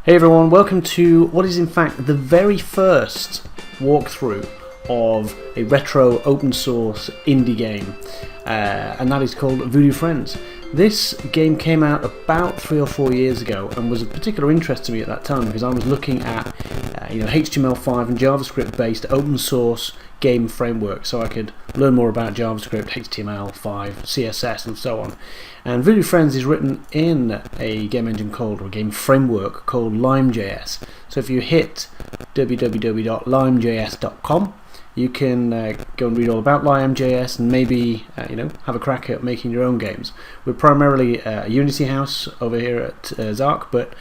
Hey everyone, welcome to what is in fact the very first walkthrough of a retro open source indie game, and that is called Voodoo Friends. This game came out about 3 or 4 years ago and was of particular interest to me at that time because I was looking at HTML5 and JavaScript based open source game framework so I could learn more about JavaScript, HTML5, CSS and so on. And Voodoo Friends is written in a game engine called, or a game framework called lime.js. So if you hit www.lime.js.com, you can go and read all about lime.js and maybe have a crack at making your own games. We're primarily a Unity house over here at Zark, but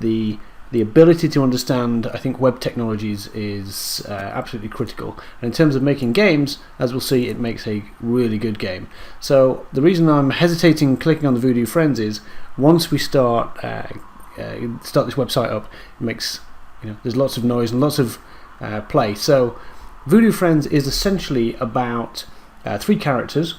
the ability to understand, I think, web technologies is absolutely critical. And in terms of making games, as we'll see, it makes a really good game. So the reason I'm hesitating clicking on the Voodoo Friends is once we start this website up, it makes there's lots of noise and lots of play. So Voodoo Friends is essentially about 3 characters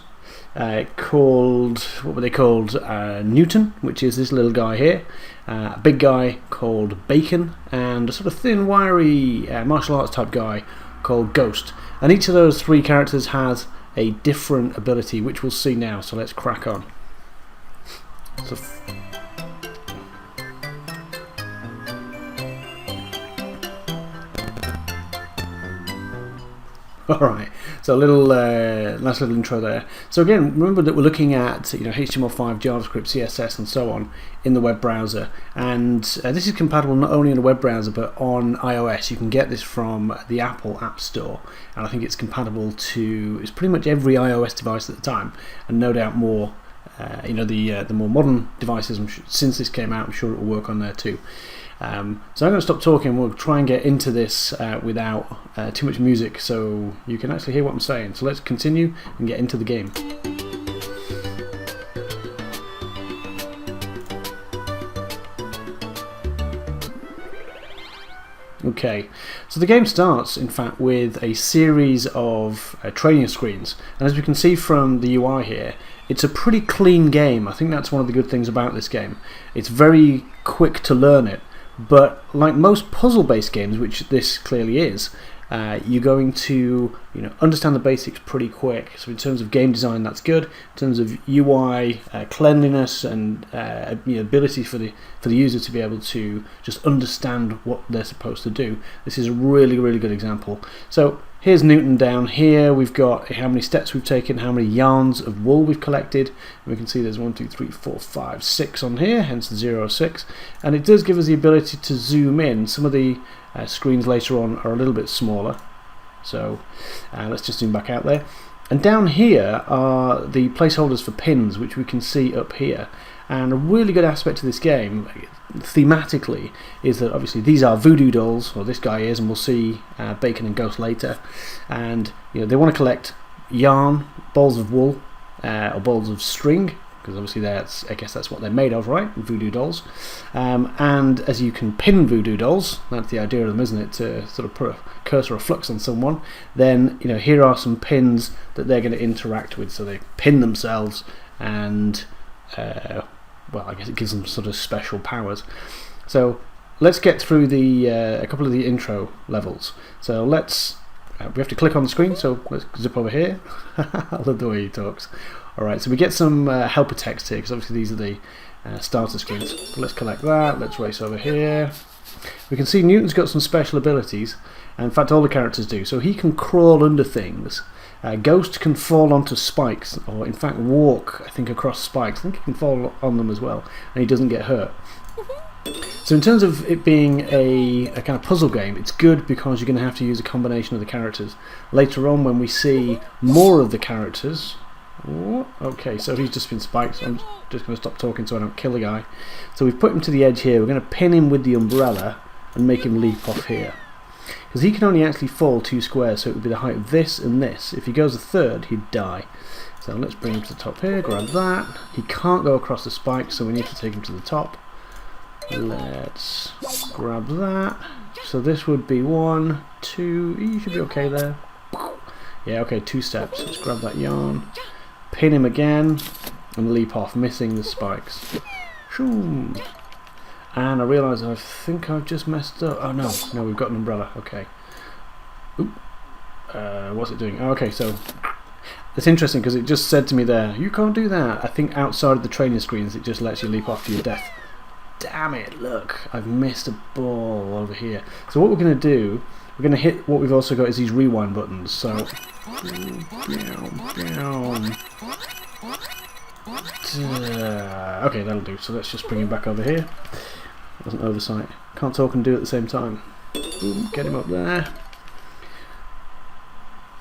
called, what were they called? Newton, which is this little guy here, a big guy called Bacon, and a sort of thin, wiry martial arts type guy called Ghost. And each of those 3 characters has a different ability, which we'll see now. So let's crack on. So Alright, so a little nice little intro there. So again, remember that we're looking at HTML5, JavaScript, CSS and so on in the web browser, and this is compatible not only in a web browser but on iOS. You can get this from the Apple App Store, and I think it's compatible to pretty much every iOS device at the time, and no doubt more. The more modern devices, since this came out, I'm sure it will work on there too. So I'm going to stop talking. We'll try and get into this without too much music so you can actually hear what I'm saying. So let's continue and get into the game. Okay, so the game starts in fact with a series of training screens, and as we can see from the UI here, it's a pretty clean game. I think that's one of the good things about this game. It's very quick to learn it, but like most puzzle-based games, which this clearly is, you're going to understand the basics pretty quick. So in terms of game design, that's good. In terms of UI, cleanliness, and ability for the user to be able to just understand what they're supposed to do, this is a really, really good example. So here's Newton down here. We've got how many steps we've taken, how many yarns of wool we've collected. And we can see there's 1, 2, 3, 4, 5, 6 on here, hence the 0, 6. And it does give us the ability to zoom in. Some of the screens later on are a little bit smaller. So let's just zoom back out there. And down here are the placeholders for pins, which we can see up here. And a really good aspect to this game, thematically, is that obviously these are voodoo dolls, or this guy is, and we'll see Bacon and Ghost later. And they want to collect yarn, balls of wool, or balls of string, because obviously I guess that's what they're made of, right? Voodoo dolls. And as you can pin voodoo dolls, that's the idea of them, isn't it? To sort of put a cursor or flux on someone. Then here are some pins that they're going to interact with. So they pin themselves, and well, I guess it gives them sort of special powers. So let's get through a couple of the intro levels. So let's we have to click on the screen. So let's zip over here. I love the way he talks. Alright, so we get some helper text here, because obviously these are the starter screens. But let's collect that, let's race over here. We can see Newton's got some special abilities, and in fact all the characters do. So he can crawl under things. Ghost can fall onto spikes, or in fact walk, I think, across spikes. I think he can fall on them as well, and he doesn't get hurt. So in terms of it being a kind of puzzle game, it's good because you're going to have to use a combination of the characters. Later on, when we see more of the characters... Okay, so he's just been spiked, so I'm just going to stop talking so I don't kill the guy. So we've put him to the edge here. We're going to pin him with the umbrella and make him leap off here, because he can only actually fall 2 squares, so it would be the height of this and this. If he goes a third, he'd die. So let's bring him to the top here, grab that. He can't go across the spike, so we need to take him to the top. Let's grab that. So this would be 1, 2, you should be okay there. Yeah, okay, 2 steps. Let's grab that yarn. Pin him again and leap off, missing the spikes. Shoo. And I realise I think I've just messed up. Oh no, no, we've got an umbrella. Okay. Oop. What's it doing? Oh, okay, so it's interesting because it just said to me there, you can't do that. I think outside of the training screens it just lets you leap off to your death. Damn it, look, I've missed a ball over here. So what we're going to do, we're going to hit, what we've also got is these rewind buttons. So, down. Okay, that'll do. So let's just bring him back over here. That's an oversight. Can't talk and do it at the same time. Boom, get him up there.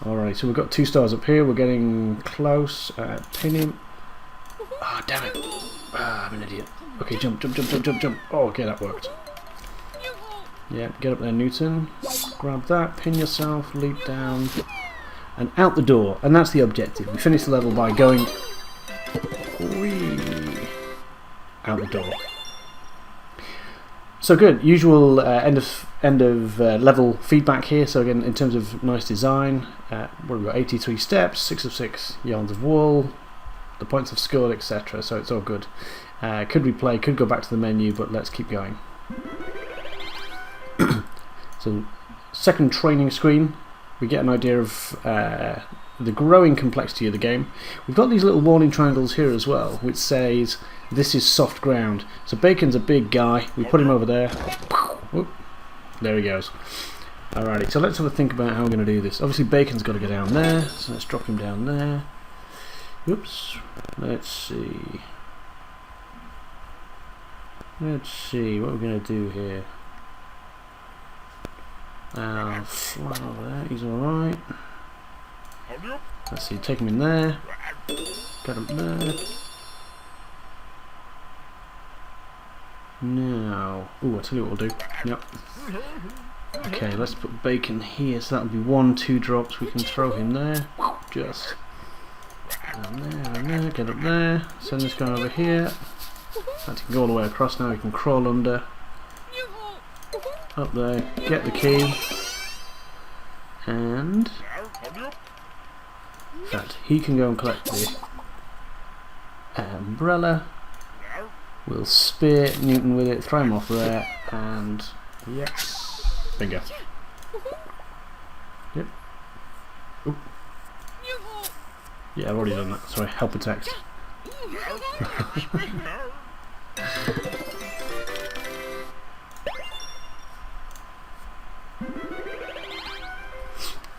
Alright, so we've got 2 stars up here. We're getting close. Pin him. Ah, damn it. I'm an idiot. Okay, jump. Oh, okay, that worked. Yeah, get up there, Newton. Grab that, pin yourself, leap down, and out the door. And that's the objective. We finish the level by going out the door. So good. Usual end of level feedback here. So again, in terms of nice design, what have we got? 83 steps, 6 of 6 yards of wool, the points of skill, etc. So it's all good. Could replay, could go back to the menu, but let's keep going. So, second training screen, we get an idea of the growing complexity of the game. We've got these little warning triangles here as well, which says this is soft ground. So Bacon's a big guy. We put him over there. Whoop, there he goes. Alrighty, so let's have a think about how we're going to do this. Obviously Bacon's got to go down there, so let's drop him down there. Oops. Let's see. Let's see what we're going to do here. Fly over there, he's alright. Let's see, take him in there. Get him there. Now, ooh, I'll tell you what we'll do. Yep. Okay, let's put Bacon here, so that'll be 1, 2 drops. We can throw him there. Just down there, and there, get up there. Send this guy over here. That can go all the way across now, he can crawl under. Up there, get the key. And in fact, he can go and collect the umbrella. We'll spear Newton with it, throw him off there, and yep, bingo. Yep. Oop. Yeah, I've already done that. Sorry, helper text.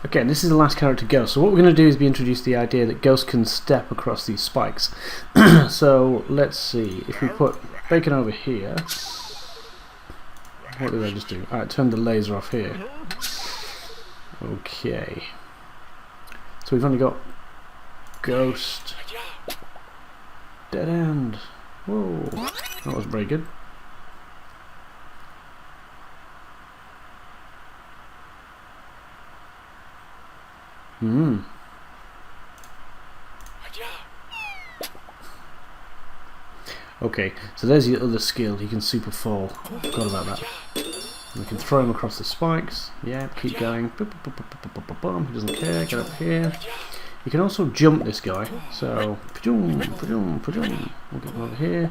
Okay, and this is the last character, Ghost. So what we're going to do is be introduced the idea that Ghost can step across these spikes. So let's see, if we put Bacon over here, what did I just do? Alright, turn the laser off here. Okay. So we've only got Ghost. Dead end. Whoa, that was very good. Okay, so there's the other skill, he can super fall. Forgot about that. We can throw him across the spikes. Yeah, keep going. He doesn't care, get up here. You can also jump this guy. So, we'll get him over here.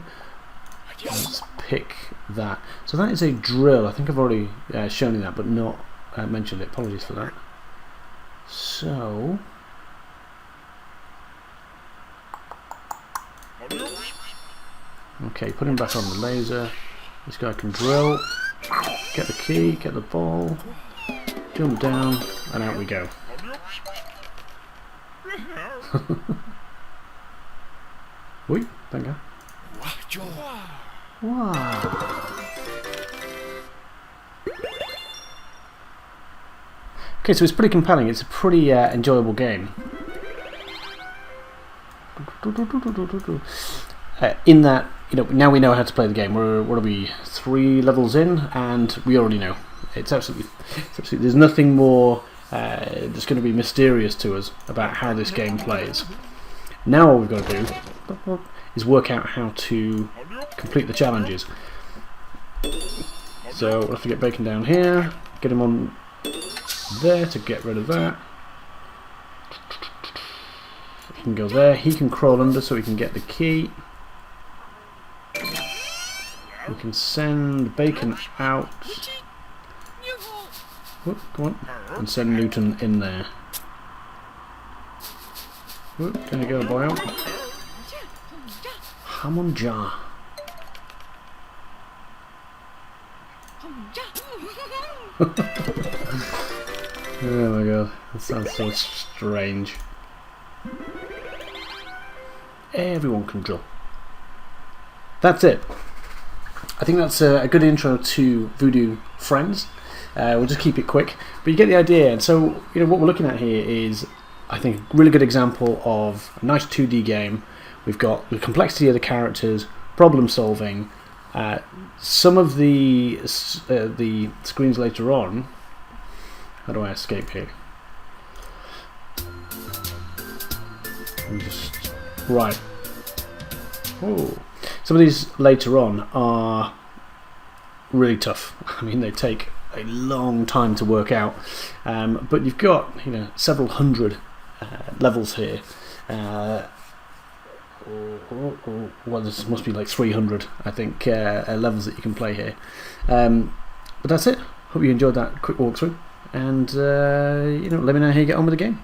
Let's pick that. So that is a drill. I think I've already shown you that, but not mentioned it. Apologies for that. So, okay, put him back on the laser. This guy can drill. Get the key, get the ball, jump down, and out we go. Oi, venga. Wow. Okay, so it's pretty compelling. It's a pretty enjoyable game. In that, you know, now we know how to play the game. We're, what are we, 3 levels in, and we already know. It's absolutely there's nothing more that's going to be mysterious to us about how this game plays. Now all we've got to do is work out how to complete the challenges. So we'll have to get Bacon down here, get him on there to get rid of that. He can go there, he can crawl under so he can get the key. We can send Bacon out. Whoop, come on. And send Newton in there. Whoop, there you go, boyo. Hamon jar. Oh my god, that sounds so strange. Everyone can draw. That's it. I think that's a good intro to Voodoo Friends. We'll just keep it quick, but you get the idea. And so, what we're looking at here is, I think, a really good example of a nice 2D game. We've got the complexity of the characters, problem solving. Some of the screens later on. How do I escape here? Right. Oh, some of these later on are really tough. I mean, they take a long time to work out. But you've got several hundred levels here. Well, this must be like 300, I think, levels that you can play here. But that's it. Hope you enjoyed that quick walkthrough, and let me know how you get on with the game.